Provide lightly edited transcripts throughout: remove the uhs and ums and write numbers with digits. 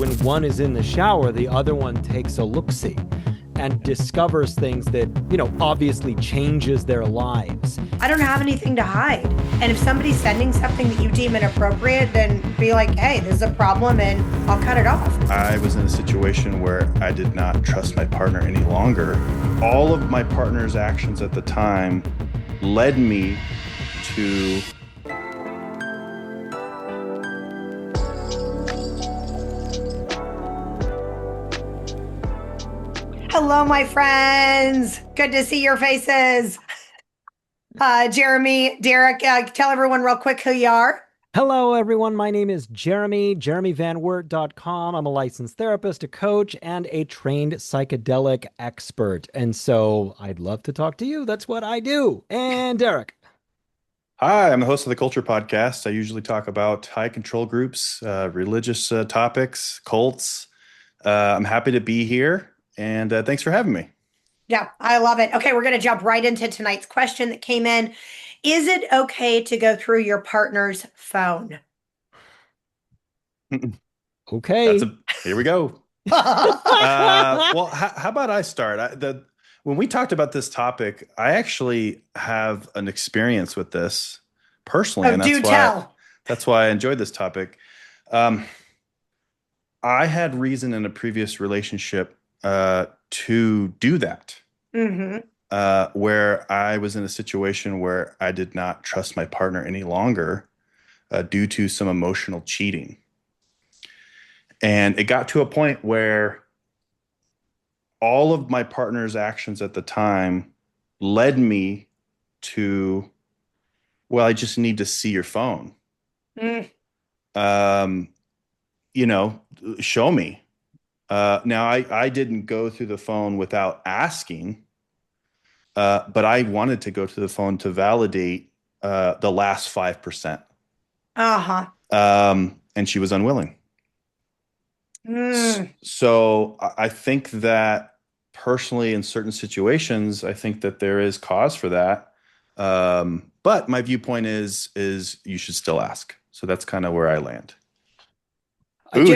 when one is in the shower, the other one takes a look-see and discovers things that, obviously changes their lives. I don't have anything to hide. And if somebody's sending something that you deem inappropriate, then be like, hey, this is a problem, and I'll cut it off. I was in a situation where I did not trust my partner any longer. All of my partner's actions at the time led me to Hello, my friends. Good to see your faces. Jeremy, Derek, tell everyone real quick who you are. Hello, everyone. My name is Jeremy, jeremyvanwert.com. I'm a licensed therapist, a coach, and a trained psychedelic expert. And so I'd love to talk to you. That's what I do. And Derek. Hi, I'm the host of the Culture Podcast. I usually talk about high control groups, religious topics, cults. I'm happy to be here, and thanks for having me. Yeah, I love it. Okay, we're going to jump right into tonight's question that came in. Is it okay to go through your partner's phone? Okay. Here we go. Well, how about I start? When we talked about this topic, I actually have an experience with this personally, and that's why I enjoyed this topic. I had reason in a previous relationship to do that, where I was in a situation where I did not trust my partner any longer due to some emotional cheating. And it got to a point where all of my partner's actions at the time led me to, well, I just need to see your phone. Show me. Now, I didn't go through the phone without asking, but I wanted to go to the phone to validate the last 5%. And she was unwilling. So I think that personally, in certain situations, I think that there is cause for that. But my viewpoint is you should still ask. So that's kind of where I land. Ooh,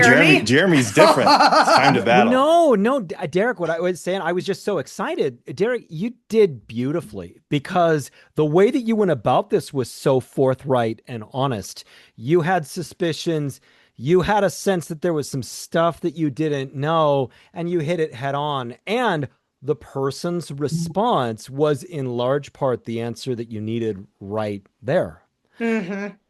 Jeremy's different. It's time to battle. No, Derek, what I was saying, I was just so excited. Derek, you did beautifully, because the way that you went about this was so forthright and honest. You had suspicions. You had a sense that there was some stuff that you didn't know, and you hit it head on. And the person's response was in large part the answer that you needed right there.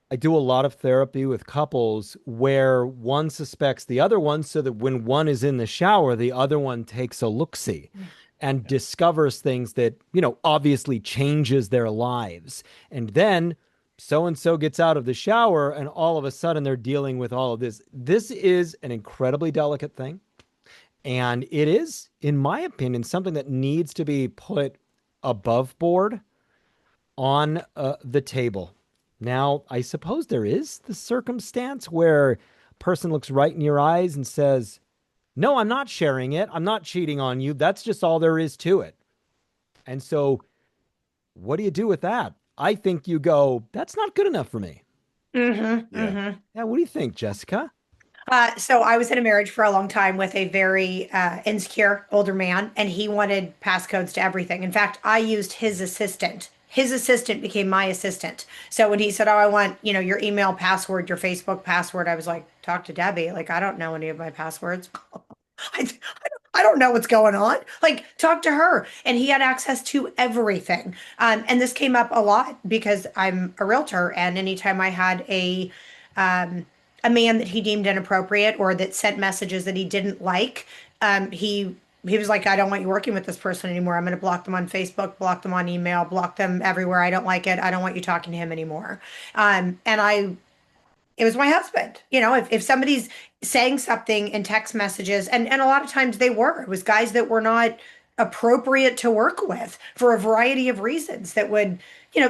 I do a lot of therapy with couples where one suspects the other one, so that when one is in the shower, the other one takes a look-see and discovers things that, obviously changes their lives. And then so-and-so gets out of the shower, and all of a sudden they're dealing with all of this. This is an incredibly delicate thing. And it is, in my opinion, something that needs to be put above board on the table. Now, I suppose there is the circumstance where a person looks right in your eyes and says, no, I'm not sharing it. I'm not cheating on you. That's just all there is to it. And so what do you do with that? I think you go, that's not good enough for me. Yeah, what do you think, Jessica? So I was in a marriage for a long time with a very insecure older man, and he wanted passcodes to everything. In fact, I used his assistant. His assistant became my assistant. So when he said, oh, I want, your email password, your Facebook password, I was like, talk to Debbie. Like, I don't know any of my passwords. I don't know what's going on. Like, talk to her. And he had access to everything. And this came up a lot because I'm a realtor. And anytime I had a man that he deemed inappropriate or that sent messages that he didn't like, he was like, I don't want you working with this person anymore. I'm going to block them on Facebook, block them on email, block them everywhere. I don't like it. I don't want you talking to him anymore. It was my husband. If somebody's saying something in text messages, and a lot of times it was guys that were not appropriate to work with for a variety of reasons that would,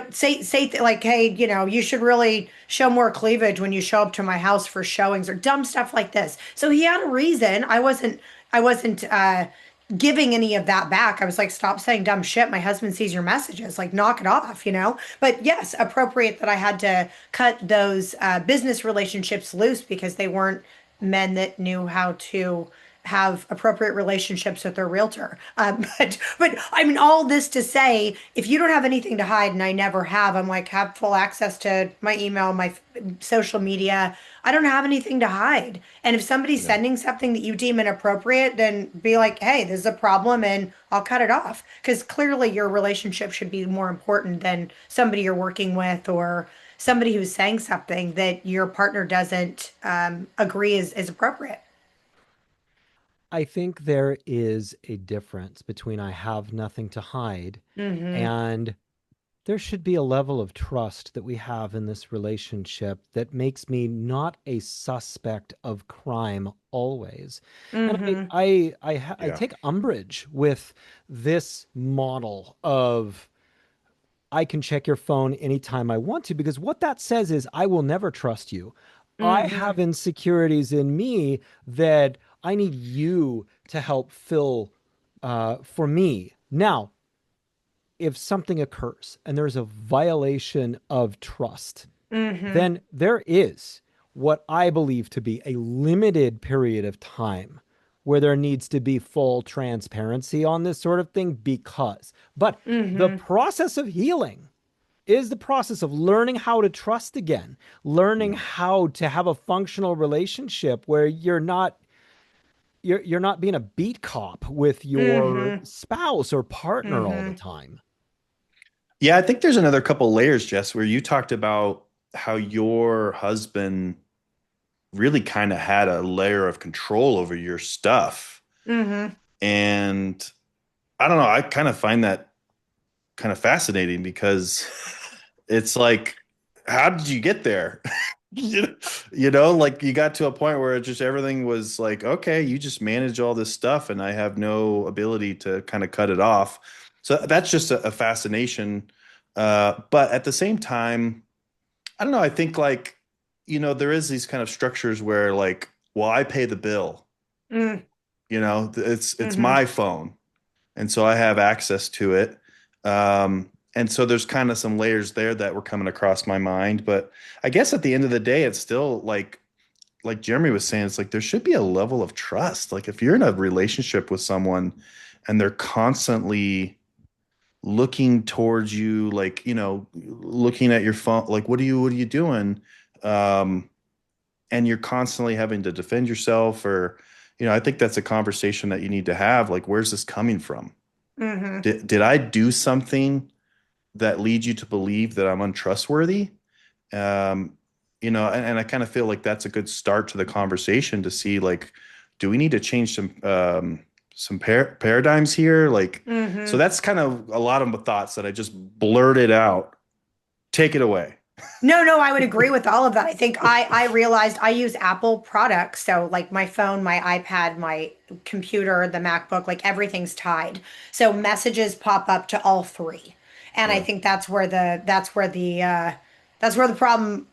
say like, hey, you should really show more cleavage when you show up to my house for showings, or dumb stuff like this. So he had a reason. I wasn't giving any of that back. I was like, stop saying dumb shit. My husband sees your messages, like knock it off, But yes, appropriate that I had to cut those business relationships loose because they weren't men that knew how to have appropriate relationships with their realtor. But I mean, all this to say, if you don't have anything to hide, and I never have, I'm like, have full access to my email, my social media. I don't have anything to hide. And if somebody's Yeah. sending something that you deem inappropriate, then be like, hey, this is a problem, and I'll cut it off. Because clearly your relationship should be more important than somebody you're working with or somebody who's saying something that your partner doesn't agree is appropriate. I think there is a difference between I have nothing to hide Mm-hmm. and there should be a level of trust that we have in this relationship that makes me not a suspect of crime always. And Mm-hmm. I Yeah. take umbrage with this model of I can check your phone anytime I want to, because what that says is I will never trust you. I Mm-hmm. have insecurities in me that I need you to help fill for me. Now, if something occurs and there's a violation of trust, Mm-hmm. then there is what I believe to be a limited period of time where there needs to be full transparency on this sort of thing but the Mm-hmm. process of healing is the process of learning how to trust again, learning Yeah. how to have a functional relationship where you're not being a beat cop with your Mm-hmm. spouse or partner all the Mm-hmm. time. Yeah, I think there's another couple layers, Jess, where you talked about how your husband really kind of had a layer of control over your stuff. Mm-hmm. And I don't know, I kind of find that kind of fascinating because it's like, how did you get there? Like you got to a point where it just everything was like, okay, you just manage all this stuff and I have no ability to kind of cut it off. So that's just a fascination. But at the same time, I don't know, I think like, there is these kind of structures where like, well, I pay the bill, it's Mm-hmm. my phone and so I have access to it. And so there's kind of some layers there that were coming across my mind, but I guess at the end of the day, it's still like Jeremy was saying, it's like there should be a level of trust. Like if you're in a relationship with someone and they're constantly looking towards you, like, looking at your phone, like what are you doing? Um, and you're constantly having to defend yourself or, I think that's a conversation that you need to have. Like, where's this coming from? Mm-hmm. Did I do something that leads you to believe that I'm untrustworthy? Um, and I kind of feel like that's a good start to the conversation to see like, do we need to change some paradigms here? Like, so Mm-hmm. that's kind of a lot of the thoughts that I just blurted out. Take it away. No, no, I would agree with all of that. I think I realized I use Apple products, so like my phone, my iPad, my computer, the MacBook, like everything's tied. So messages pop up to all three. And I Yeah. think that's where the problem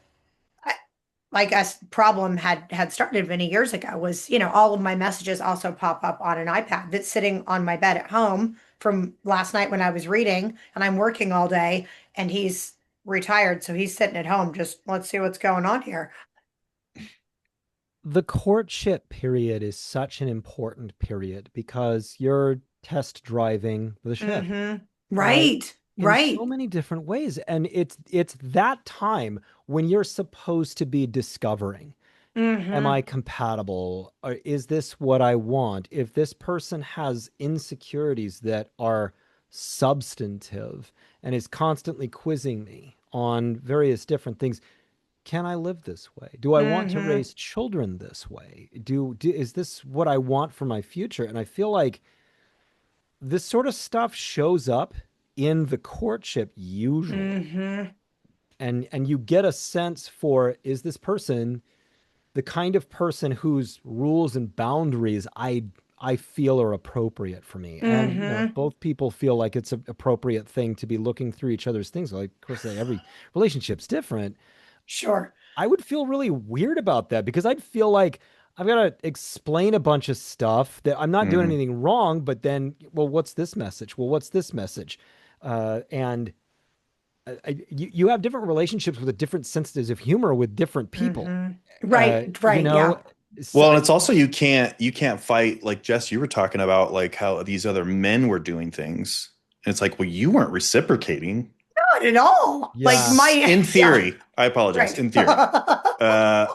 like us problem had started many years ago was, all of my messages also pop up on an iPad that's sitting on my bed at home from last night when I was reading and I'm working all day and he's retired, so he's sitting at home just let's see what's going on here. The courtship period is such an important period because you're test driving the ship Mm-hmm. uh, Right. in so Right. many different ways, and it's that time when you're supposed to be discovering, am I Mm-hmm. compatible? Or is this what I want? If this person has insecurities that are substantive and is constantly quizzing me on various different things, can I live this way? Do I want to Mm-hmm. raise children this way? Is this what I want for my future? And I feel like this sort of stuff shows up in the courtship usually. Mm-hmm. And you get a sense for, is this person the kind of person whose rules and boundaries I feel are appropriate for me. And Mm-hmm. both people feel like it's an appropriate thing to be looking through each other's things. Like, of course, every relationship's different. Sure. I would feel really weird about that because I'd feel like I've got to explain a bunch of stuff that I'm not doing Mhm. anything wrong, but then, well, what's this message? Well, what's this message? And you have different relationships with different senses of humor with different people. Mm-hmm. Right. You Right. know, Yeah. So, Well, and it's also you can't fight like Jess, you were talking about like how these other men were doing things. And it's like, well, you weren't reciprocating. Not at all. Like yeah. my, In yeah, theory, I apologize. right. In theory. Uh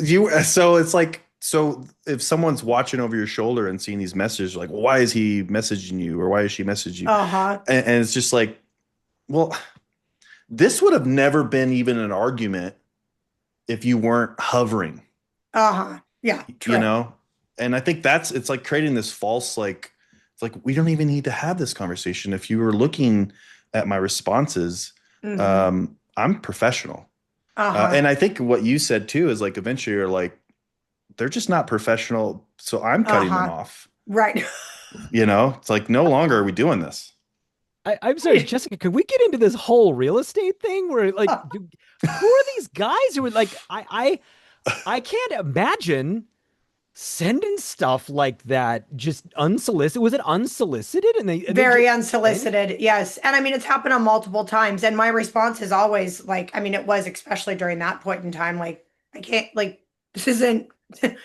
you so it's like so if someone's watching over your shoulder and seeing these messages like why is he messaging you or why is she messaging you? Uh-huh. And it's just like, well, this would have never been even an argument if you weren't hovering, Uh-huh. Yeah, you true. know? And I think that's it's like creating this false like it's like we don't even need to have this conversation. If you were looking at my responses, Mm-hmm. I'm professional. Uh-huh. And I think what you said too is like eventually you're like, they're just not professional, so I'm cutting them Uh-huh. off. Right. You know, it's like no longer are we doing this. I'm sorry, Jessica, could we get into this whole real estate thing where like who are these guys who are like I can't imagine sending stuff like that just unsolicited. Was it unsolicited? And they Very just send it? unsolicited, yes. And I mean, it's happened on multiple times. And my response is always like, I mean, it was especially during that point in time, like, I can't, like, this isn't,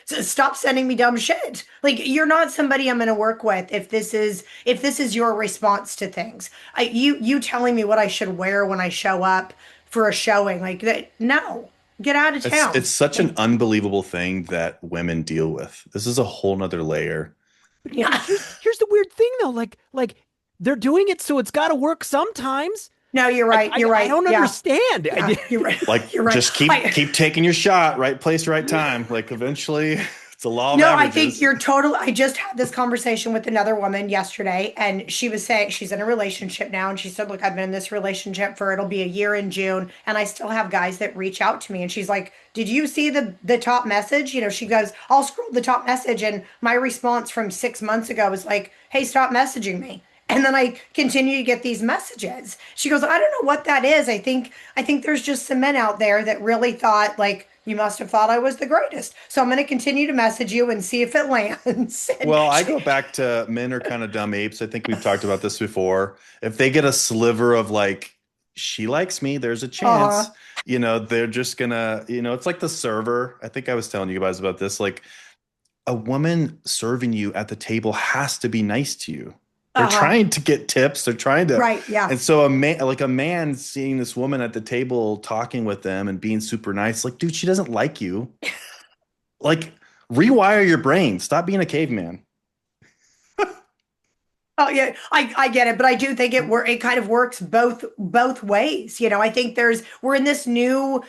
stop sending me dumb shit. Like, you're not somebody I'm going to work with if this is your response to things. You telling me what I should wear when I show up for a showing, like that, no, get out of town. It's such Like, an unbelievable thing that women deal with. This is a whole nother layer. But yeah. here's the weird thing though, like they're doing it so it's got to work sometimes. No, you're Like right. You're I right. don't Yeah. understand. Yeah. You're right. Like You're right. just keep taking your shot, right place, right time. Like eventually it's a law of No, I think averages. you're total. I just had this conversation with another woman yesterday, and she was saying she's in a relationship now. And she said, look, I've been in this relationship for it'll be a year in June, and I still have guys that reach out to me. And she's like, did you see the top message? You know, she goes, I'll scroll the top message, and my response from 6 months ago was like, hey, stop messaging me. And then I continue to get these messages. She goes, I don't know what that is. I think there's just some men out there that really thought like you must have thought I was the greatest. So I'm going to continue to message you and see if it lands. And Well, I go back to men are kind of dumb apes. I think we've talked about this before. If they get a sliver of like, she likes me, there's a chance, uh, they're just gonna, it's like the server. I think I was telling you guys about this. Like a woman serving you at the table has to be nice to you. They're uh, trying to get tips. They're trying to, right, yeah. and so a man seeing this woman at the table talking with them and being super nice, like, dude, she doesn't like you. Like, rewire your brain. Stop being a caveman. Oh yeah, I get it, but I do think it kind of works both ways. You know, I think we're in this new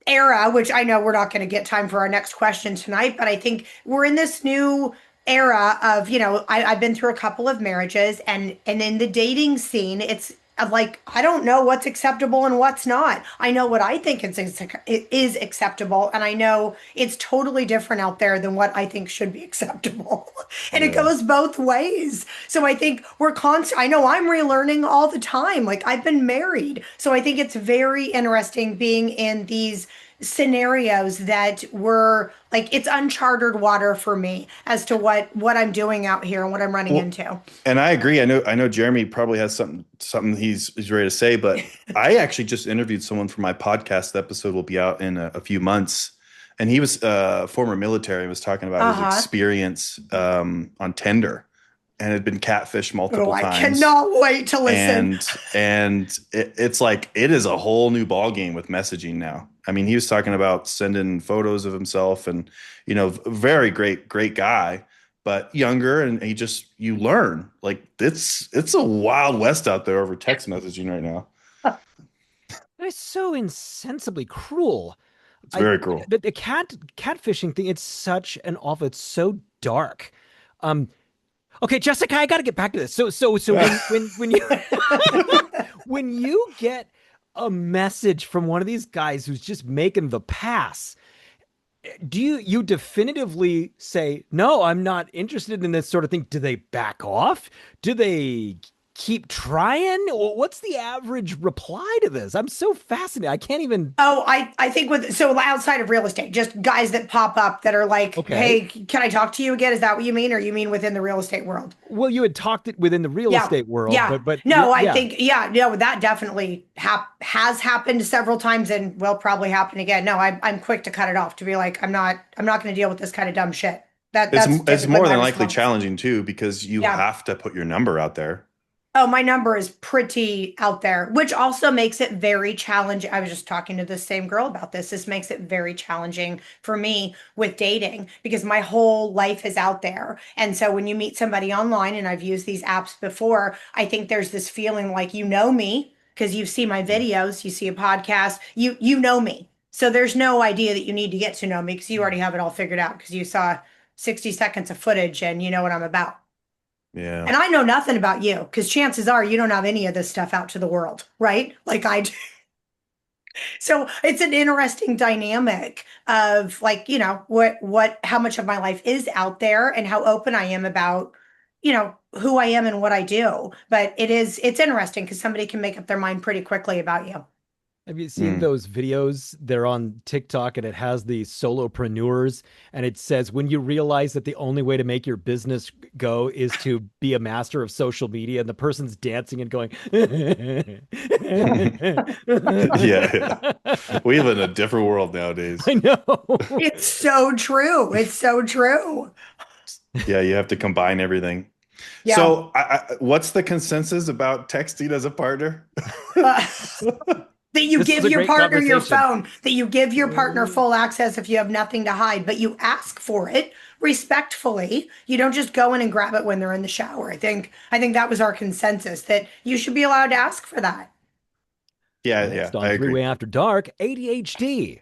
era, which I know we're not going to get time for our next question tonight, but I think we're in this new era of, I've been through a couple of marriages and in the dating scene, it's like, I don't know what's acceptable and what's not. I know what I think it is acceptable, and I know it's totally different out there than what I think should be acceptable. And it Yeah. goes both ways. So I think I know I'm relearning all the time. Like I've been married. So I think it's very interesting being in these scenarios that were like it's uncharted water for me as to what I'm doing out here and what I'm running Well, into. and I agree. I know Jeremy probably has something he's ready to say, but I actually just interviewed someone for my podcast. The episode will be out in a few months. And he was former military and was talking about his Uh-huh. experience on Tinder and had been catfished Oh, multiple I times. cannot wait to listen. And it's like it is a whole new ball game with messaging now. I mean, he was talking about sending photos of himself and very great guy, but younger, and you learn like it's a wild west out there over text messaging right now. That is so insensibly cruel. It's very cruel. The catfishing thing, it's such an awful, it's so dark. Um, okay, Jessica, I got to get back to this. So when you when you get a message from one of these guys who's just making the pass, do you definitively say, no, I'm not interested in this sort of thing? Do they back off? Do they keep trying? What's the average reply to this? I'm so fascinated. I can't even. Oh, I think so outside of real estate, just guys that pop up that are like, Okay. "Hey, can I talk to you again?" Is that what you mean, or you mean within the real estate world? Well, you had talked it within the real Yeah. estate world, Yeah. but No, I yeah. think, yeah, no, that definitely has happened several times and will probably happen again. No, I'm quick to cut it off to be like, I'm not going to deal with this kind of dumb shit. That's It's typically more my than likely response. challenging too, because you Yeah. have to put your number out there. Oh, my number is pretty out there, which also makes it very challenging. I was just talking to the same girl about this. This makes it very challenging for me with dating because my whole life is out there. And so when you meet somebody online, and I've used these apps before, I think there's this feeling like you know me because you see my videos, you see a podcast, you know me. So there's no idea that you need to get to know me because you already have it all figured out because you saw 60 seconds of footage and you know what I'm about. Yeah. And I know nothing about you because chances are you don't have any of this stuff out to the world, right? Like I do. So it's an interesting dynamic of like, how much of my life is out there and how open I am about, who I am and what I do. But it's interesting because somebody can make up their mind pretty quickly about you. Have you seen Mm. those videos? They're on TikTok and it has the solopreneurs and it says when you realize that the only way to make your business go is to be a master of social media and the person's dancing and going Yeah, yeah. We live in a different world nowadays. I know. It's so true. It's so true. Yeah, you have to combine everything. Yeah. So, what's the consensus about texting as a partner? Uh, that you This was give a your great partner your conversation. phone, that you give your partner full access if you have nothing to hide, but you ask for it respectfully. You don't just go in and grab it when they're in the shower. I think that was our consensus that you should be allowed to ask for that. Yeah, yeah, Next I on Three agree. Way After Dark, ADHD.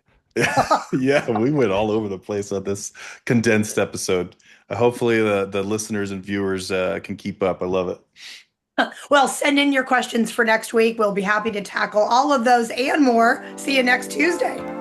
Yeah, we went all over the place on this condensed episode. Hopefully, the listeners and viewers can keep up. I love it. Well, send in your questions for next week. We'll be happy to tackle all of those and more. See you next Tuesday.